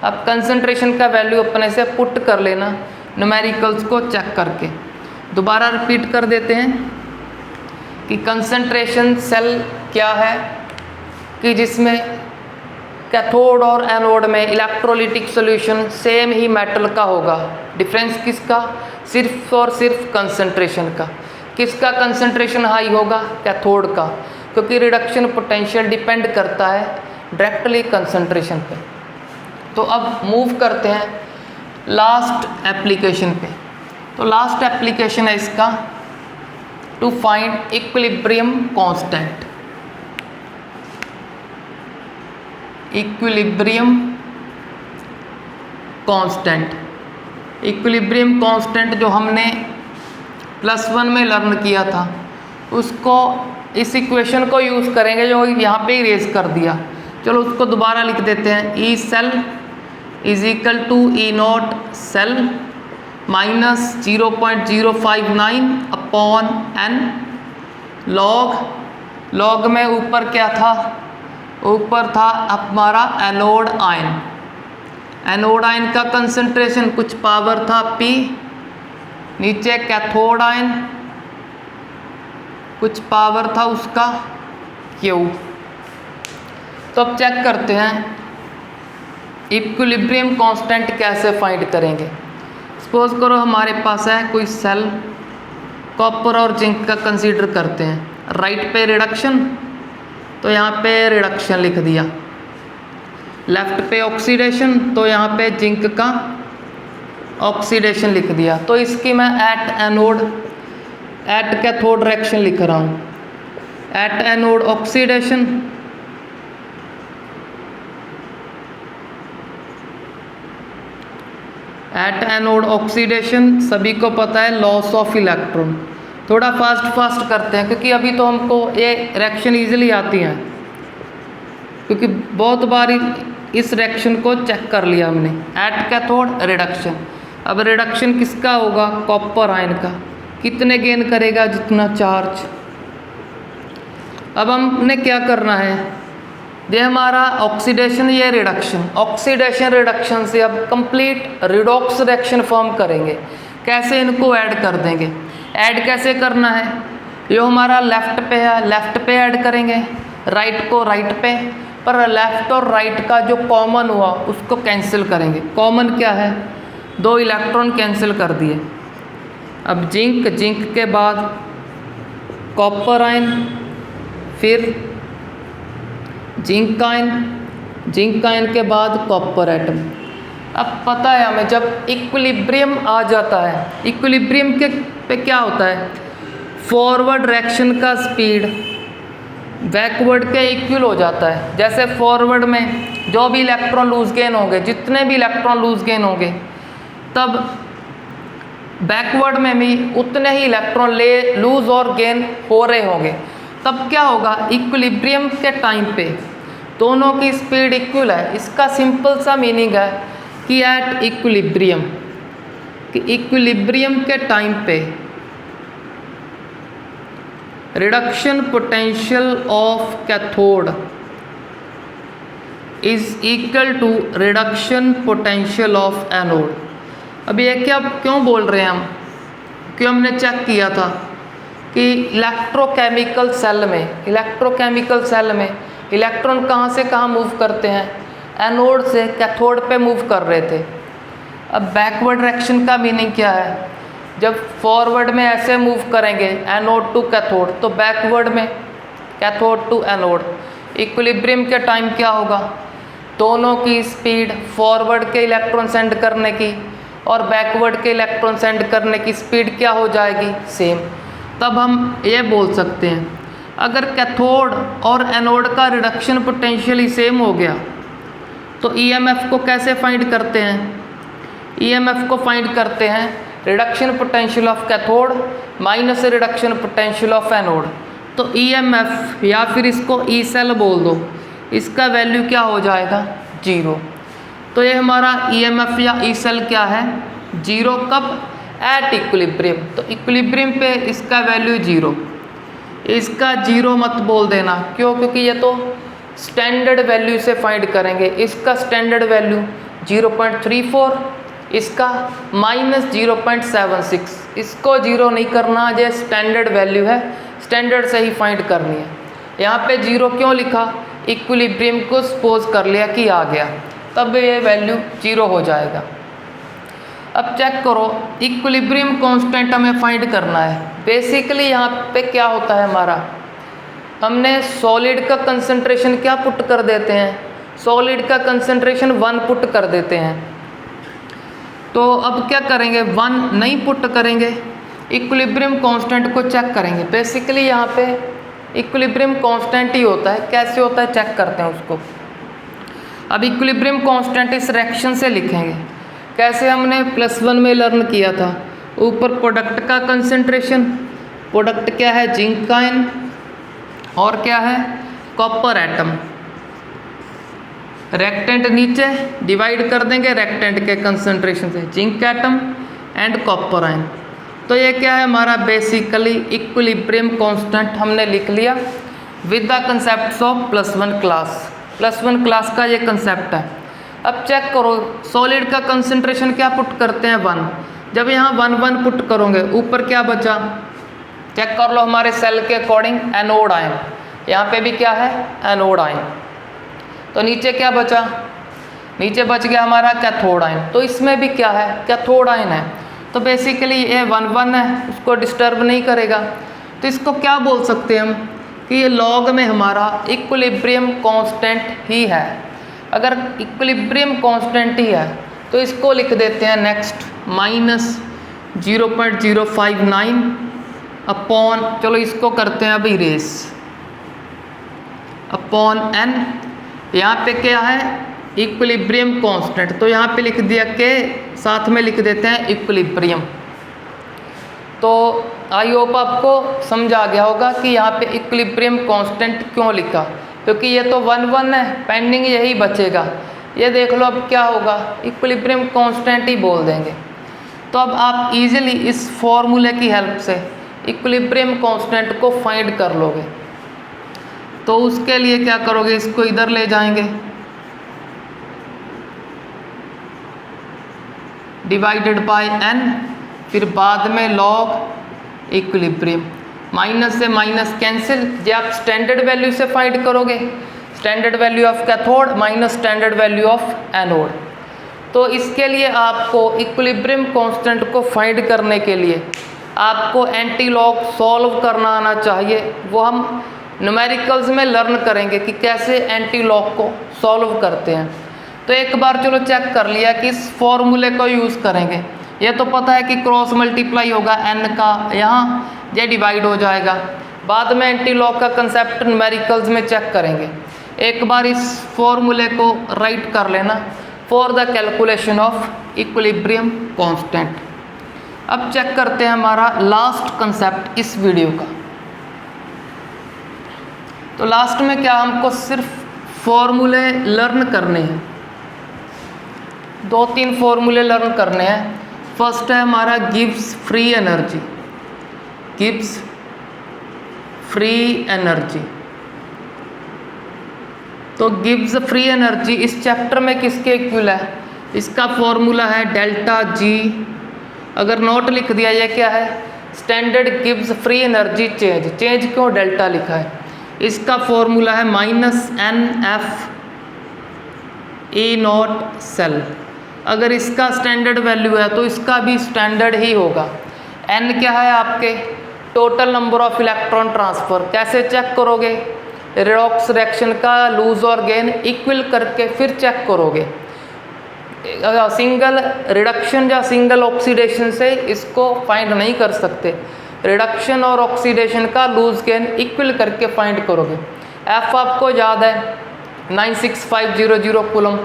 अब कंसंट्रेशन का वैल्यू अपने से पुट कर लेना न्यूमेरिकल्स को चेक करके। दोबारा रिपीट कर देते हैं कि कंसंट्रेशन सेल क्या है, कि जिसमें कैथोड और एनोड में इलेक्ट्रोलिटिक सॉल्यूशन सेम ही मेटल का होगा। डिफरेंस किसका, सिर्फ और सिर्फ कंसंट्रेशन का। किसका कंसंट्रेशन हाई होगा, कैथोड का, क्योंकि रिडक्शन पोटेंशियल डिपेंड करता है डायरेक्टली कंसंट्रेशन पे। तो अब मूव करते हैं लास्ट एप्लीकेशन पे। तो लास्ट एप्लीकेशन है इसका, to find equilibrium constant. Equilibrium constant, equilibrium constant जो हमने +1 में लर्न किया था, उसको इस इक्वेशन को यूज़ करेंगे जो यहाँ पे इरेज कर दिया। चलो उसको दोबारा लिख देते हैं, E cell is equal to E not cell minus 0.059 upon n log में ऊपर क्या था, ऊपर था हमारा एनोड आयन। एनोड आयन का कंसंट्रेशन कुछ पावर था P, नीचे कैथोड आयन कुछ पावर था उसका Q। तो अब चेक करते हैं इक्विलिब्रियम कांस्टेंट कैसे फाइंड करेंगे। सपोज करो हमारे पास है कोई सेल, कॉपर और जिंक का कंसीडर करते हैं। राइट पे रिडक्शन, तो यहाँ पे रिडक्शन लिख दिया। लेफ्ट पे ऑक्सीडेशन, तो यहाँ पे जिंक का ऑक्सीडेशन लिख दिया। तो इसकी मैं at anode, at cathode reaction लिख रहा हूँ। At anode oxidation, at anode oxidation सभी को पता है लॉस ऑफ इलेक्ट्रॉन। थोड़ा फास्ट करते हैं क्योंकि अभी तो हमको ये रिएक्शन इजीली आती है, क्योंकि बहुत बार इस रिएक्शन को चेक कर लिया हमने। एट कैथोड रिडक्शन, अब रिडक्शन किसका होगा, कॉपर आयन का, कितने गेन करेगा, जितना चार्ज। अब हमने क्या करना है, ये हमारा ऑक्सीडेशन, ये रिडक्शन, ऑक्सीडेशन रिडक्शन से अब कंप्लीट रिडॉक्स रिएक्शन फॉर्म करेंगे। कैसे इनको ऐड कर देंगे, ऐड कैसे करना है, ये हमारा लेफ़्ट पे है, लेफ़्ट पे ऐड करेंगे, राइट को राइट पे, पर लेफ़्ट और राइट का जो कॉमन हुआ उसको कैंसिल करेंगे। कॉमन क्या है, 2 इलेक्ट्रॉन कैंसिल कर दिए। अब जिंक, जिंक के बाद कॉपर आयन, फिर जिंक आयन, जिंक आयन के बाद कॉपर एटम। अब पता है हमें जब इक्विलिब्रियम आ जाता है, इक्विलिब्रियम के पे क्या होता है, फॉरवर्ड रिएक्शन का स्पीड बैकवर्ड के इक्वल हो जाता है। जैसे फॉरवर्ड में जो भी इलेक्ट्रॉन लूज गेन होंगे, जितने भी इलेक्ट्रॉन लूज गेन होंगे, तब बैकवर्ड में भी उतने ही इलेक्ट्रॉन लूज और गेन हो रहे होंगे। तब क्या होगा, इक्विलिब्रियम के टाइम पे दोनों की स्पीड इक्वल है। इसका सिंपल सा मीनिंग है कि एट इक्विलिब्रियम, कि इक्विलिब्रियम के टाइम पे reduction potential of cathode is equal to reduction potential of anode. अब ये क्या क्यों बोल रहे हैं हम, क्यों हमने चेक किया था कि इलेक्ट्रोकेमिकल सेल में, इलेक्ट्रोकेमिकल सेल में इलेक्ट्रॉन कहाँ से कहाँ मूव करते हैं, एनोड से कैथोड पे मूव कर रहे थे। अब बैकवर्ड डायरेक्शन का मीनिंग क्या है, जब फॉरवर्ड में ऐसे मूव करेंगे एनोड टू कैथोड, तो बैकवर्ड में कैथोड टू एनोड। इक्विलिब्रियम के टाइम क्या होगा, दोनों की स्पीड फॉरवर्ड के इलेक्ट्रॉन सेंड करने की और बैकवर्ड के इलेक्ट्रॉन सेंड करने की स्पीड क्या हो जाएगी, सेम। तब हम ये बोल सकते हैं अगर कैथोड और एनोड का रिडक्शन पोटेंशियल ही सेम हो गया तो ईएमएफ को कैसे फाइंड करते हैं, ईएमएफ को फाइंड करते हैं reduction potential of cathode minus reduction potential of anode. तो ईएमएफ या फिर इसको ई सेल बोल दो, इसका वैल्यू क्या हो जाएगा, 0। तो ये हमारा ईएमएफ या ई सेल क्या है, 0। कब, एट इक्विलिब्रियम। तो इक्विलिब्रियम पे इसका वैल्यू 0। इसका 0 मत बोल देना, क्यों, क्योंकि ये तो स्टैंडर्ड वैल्यू से फाइंड करेंगे। इसका स्टैंडर्ड वैल्यू 0.34, इसका -0.76। इसको 0 नहीं करना, ये स्टैंडर्ड वैल्यू है, स्टैंडर्ड से ही फाइंड करनी है। यहाँ पे 0 क्यों लिखा, इक्विलिब्रियम को सपोज कर लिया कि आ गया, तब ये वैल्यू 0 हो जाएगा। अब चेक करो, इक्विलिब्रियम कांस्टेंट हमें फाइंड करना है। बेसिकली यहाँ पे क्या होता है हमारा, हमने सॉलिड का कंसंट्रेशन क्या पुट कर देते हैं, सॉलिड का कंसंट्रेशन 1 पुट कर देते हैं। तो अब क्या करेंगे, 1 नहीं पुट करेंगे, इक्विलिब्रियम कांस्टेंट को चेक करेंगे। बेसिकली यहाँ पे इक्विलिब्रियम कांस्टेंट ही होता है, कैसे होता है चेक करते हैं उसको। अब इक्विलिब्रियम कांस्टेंट इस रिएक्शन से लिखेंगे, कैसे हमने +1 में लर्न किया था। ऊपर प्रोडक्ट का कंसंट्रेशन, प्रोडक्ट क्या है, जिंक आयन, और क्या है, कॉपर एटम। रेक्टेंट नीचे डिवाइड कर देंगे रेक्टेंट के कंसंट्रेशन से, zinc atom and copper ion. तो ये क्या है हमारा, बेसिकली इक्विलिब्रियम कांस्टेंट हमने लिख लिया with the concept of +1 class. +1 class का ये कंसेप्ट है। अब चेक करो, सॉलिड का कंसंट्रेशन क्या पुट करते हैं, 1। जब यहाँ 1 पुट करोगे, ऊपर क्या बचा, चेक कर लो हमारे सेल के अकॉर्डिंग, एनोड आयन। यहाँ पे भी क्या है, एनोड आयन। तो नीचे क्या बचा, नीचे बच गया हमारा कैथोड आयन। तो इसमें भी क्या है, कैथोड आयन है। तो बेसिकली ये 1 है, उसको डिस्टर्ब नहीं करेगा। तो इसको क्या बोल सकते हैं हम, कि ये लॉग में हमारा इक्विलिब्रियम कांस्टेंट ही है। अगर इक्विलिब्रियम कांस्टेंट ही है तो इसको लिख देते हैं नेक्स्ट -0.059 अपॉन, चलो इसको करते हैं अब इरेज, अपॉन n। यहाँ पे क्या है, इक्विलिब्रियम कांस्टेंट, तो यहाँ पे लिख दिया के साथ में लिख देते हैं इक्विलिब्रियम। तो आई होप आपको समझ आ गया होगा कि यहाँ पे इक्विलिब्रियम कांस्टेंट क्यों लिखा, क्योंकि ये तो 1 है, पेंडिंग यही बचेगा। ये देख लो अब क्या होगा, इक्विलिब्रियम कांस्टेंट ही बोल देंगे। तो अब आप इजीली इस फॉर्मूले की हेल्प से इक्विलिब्रियम कांस्टेंट को फाइंड कर लोगे। तो उसके लिए क्या करोगे, इसको इधर ले जाएंगे, डिवाइडेड बाय n, फिर बाद में लॉग इक्विलिब्रियम, माइनस से माइनस कैंसिल। ये आप स्टैंडर्ड वैल्यू से फाइंड करोगे, standard value of cathode minus standard value of anode. तो इसके लिए आपको इक्विलिब्रियम कांस्टेंट को फाइंड करने के लिए आपको एंटी लॉग सॉल्व करना आना चाहिए। वो हम न्यूमेरिकल्स में लर्न करेंगे कि कैसे एंटी लॉग को सॉल्व करते हैं। तो एक बार चलो चेक कर लिया कि इस फॉर्मूले को यूज़ करेंगे। ये तो पता है कि क्रॉस मल्टीप्लाई होगा n का, यहाँ ये डिवाइड हो जाएगा। बाद में एंटी लॉग का कंसेप्ट न्यूमेरिकल्स में चेक करेंगे। एक बार इस फॉर्मूले को राइट कर लेना for the calculation of equilibrium constant. अब चेक करते हैं हमारा लास्ट कंसेप्ट इस वीडियो का। तो लास्ट में क्या, हमको सिर्फ फॉर्मूले लर्न करने हैं, 2-3 फॉर्मूले लर्न करने हैं। फर्स्ट है हमारा Gibbs free energy, Gibbs free energy. तो गिब्स फ्री एनर्जी इस चैप्टर में किसके इक्वल है, इसका फॉर्मूला है डेल्टा जी। अगर नोट लिख दिया, ये क्या है, standard Gibbs free energy change, change क्यों डेल्टा लिखा है, इसका फॉर्मूला है -NF E नॉट सेल। अगर इसका स्टैंडर्ड वैल्यू है तो इसका भी स्टैंडर्ड ही होगा। n क्या है आपके, total number of electron transfer. कैसे चेक करोगे, रेडॉक्स रिएक्शन का लूज और गेन इक्वल करके फिर चेक करोगे। सिंगल रिडक्शन या सिंगल ऑक्सीडेशन से इसको फाइंड नहीं कर सकते, रिडक्शन और ऑक्सीडेशन का लूज गेन इक्वल करके फाइंड करोगे। F आपको याद है 96500 coulomb.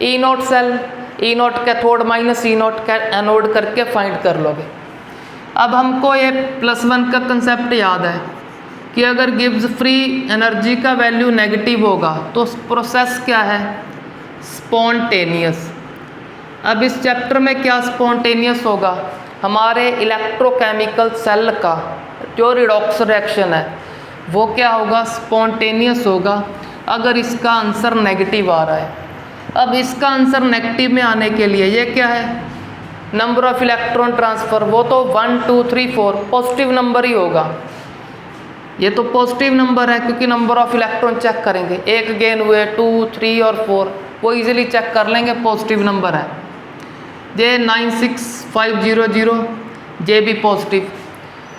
E naught cell, E naught cathode minus E naught anode करके फाइंड कर लोगे। अब हमको ये +1 का कंसेप्ट याद है कि अगर गिब्स फ्री एनर्जी का वैल्यू नेगेटिव होगा तो प्रोसेस क्या है, स्पॉन्टेनियस। अब इस चैप्टर में क्या स्पॉन्टेनियस होगा, हमारे इलेक्ट्रोकेमिकल सेल का जो रिडॉक्स रिएक्शन है वो क्या होगा, स्पॉन्टेनियस होगा अगर इसका आंसर नेगेटिव आ रहा है। अब इसका आंसर नेगेटिव में आने के लिए ये क्या है, नंबर ऑफ इलेक्ट्रॉन ट्रांसफ़र, वो तो 1 2 3 4 पॉजिटिव नंबर ही होगा। ये तो पॉजिटिव नंबर है क्योंकि नंबर ऑफ इलेक्ट्रॉन चेक करेंगे, 1 गेन हुए, 2 3 और 4, वो इजीली चेक कर लेंगे, पॉजिटिव नंबर है। ये 96500 ये भी पॉजिटिव।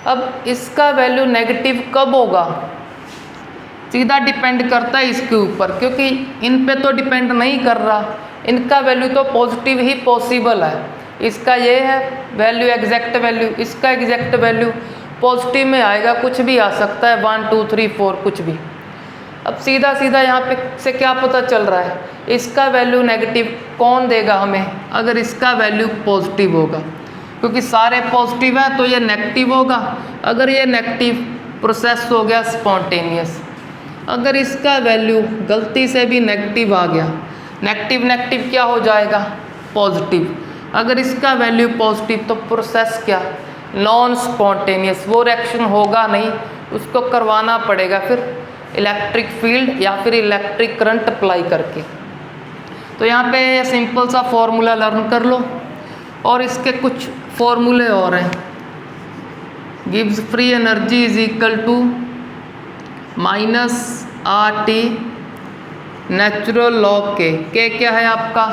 अब इसका वैल्यू नेगेटिव कब होगा, सीधा डिपेंड करता है इसके ऊपर, क्योंकि इन पे तो डिपेंड नहीं कर रहा, इनका वैल्यू तो पॉजिटिव ही पॉसिबल है। इसका ये है वैल्यू, एग्जैक्ट वैल्यू, इसका एग्जैक्ट वैल्यू पॉजिटिव में आएगा, कुछ भी आ सकता है, 1 2 3 4 कुछ भी। अब सीधा सीधा यहाँ पे से क्या पता चल रहा है, इसका वैल्यू नेगेटिव कौन देगा हमें, अगर इसका वैल्यू पॉजिटिव होगा, क्योंकि सारे पॉजिटिव हैं तो ये नेगेटिव होगा। अगर ये नेगेटिव, प्रोसेस हो गया स्पॉन्टेनियस। अगर इसका वैल्यू गलती से भी नेगेटिव आ गया, नेगेटिव नेगेटिव क्या हो जाएगा, पॉजिटिव। अगर इसका वैल्यू पॉजिटिव तो प्रोसेस क्या, नॉन स्पॉन्टेनियस, वो रिएक्शन होगा नहीं, उसको करवाना पड़ेगा फिर इलेक्ट्रिक फील्ड या फिर इलेक्ट्रिक करंट अप्लाई करके। तो यहाँ पे सिंपल सा फॉर्मूला लर्न कर लो, और इसके कुछ फॉर्मूले और हैं। Gibbs free energy is equal to -RT natural log के क्या है आपका,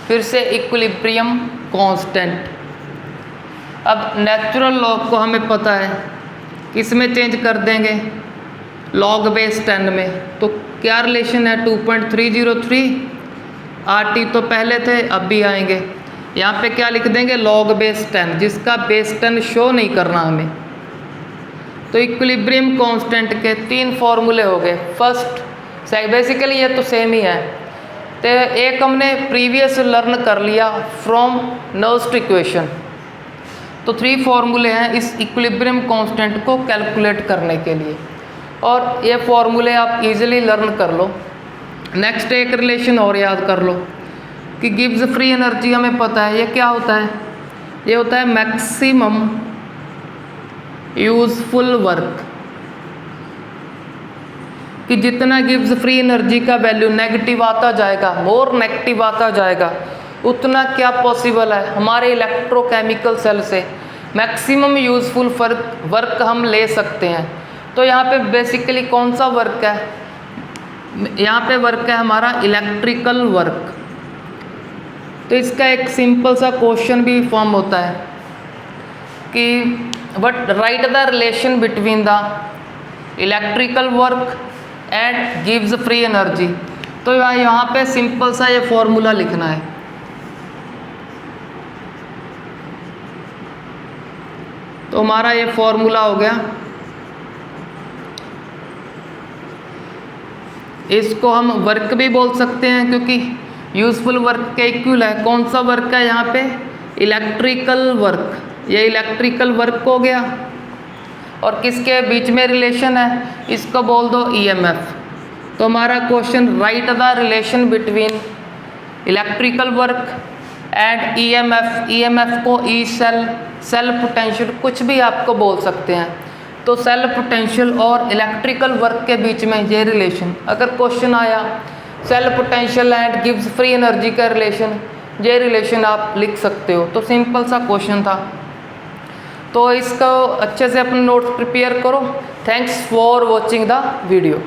फिर से इक्विलिब्रियम कांस्टेंट। अब नेचुरल लॉग को हमें पता है, किस में चेंज कर देंगे, log बेस 10 में। तो क्या रिलेशन है, 2.303। RT तो पहले थे, अब भी आएंगे। यहाँ पे क्या लिख देंगे, log बेस 10, जिसका बेस 10 शो नहीं करना हमें। तो इक्विलिब्रियम कांस्टेंट के 3 फॉर्मूले हो गए। फर्स्ट बेसिकली ये तो सेम ही है, तो एक हमने प्रीवियस लर्न कर लिया फ्रॉम नर्स्ट इक्वेशन। तो 3 फॉर्मूले हैं इस इक्विलिब्रियम कांस्टेंट को कैलकुलेट करने के लिए, और ये फॉर्मूले आप इजीली लर्न कर लो। नेक्स्ट एक रिलेशन और याद कर लो कि गिब्स फ्री एनर्जी हमें पता है, ये क्या होता है, ये होता है मैक्सिमम यूजफुल वर्क, कि जितना गिव्स फ्री एनर्जी का वैल्यू नेगेटिव आता जाएगा, मोर नेगेटिव आता जाएगा, उतना क्या पॉसिबल है हमारे इलेक्ट्रोकेमिकल सेल से मैक्सिमम यूजफुल वर्क हम ले सकते हैं। तो यहाँ पे बेसिकली कौन सा वर्क है, यहाँ पे वर्क है हमारा इलेक्ट्रिकल वर्क। तो इसका एक सिंपल सा क्वेश्चन भी फॉर्म होता है कि but right the relation between the electrical work and गिव्स फ्री एनर्जी। तो यहाँ पे सिंपल सा ये फॉर्मूला लिखना है। तो हमारा ये फॉर्मूला हो गया, इसको हम वर्क भी बोल सकते हैं क्योंकि यूजफुल वर्क के इक्वल है। कौन सा वर्क है यहाँ पे, इलेक्ट्रिकल वर्क। ये इलेक्ट्रिकल वर्क हो गया और किसके बीच में रिलेशन है, इसको बोल दो ईएमएफ। तो हमारा question right the relation between electrical work and EMF. EMF को ई सेल पोटेंशियल कुछ भी आपको बोल सकते हैं। तो सेल पोटेंशियल और इलेक्ट्रिकल वर्क के बीच में ये रिलेशन, अगर क्वेश्चन आया सेल पोटेंशियल एंड गिव्स फ्री एनर्जी का रिलेशन, ये रिलेशन आप लिख सकते हो। तो सिंपल सा क्वेश्चन था। तो इसको अच्छे से अपने नोट्स प्रिपेयर करो। Thanks for watching the video.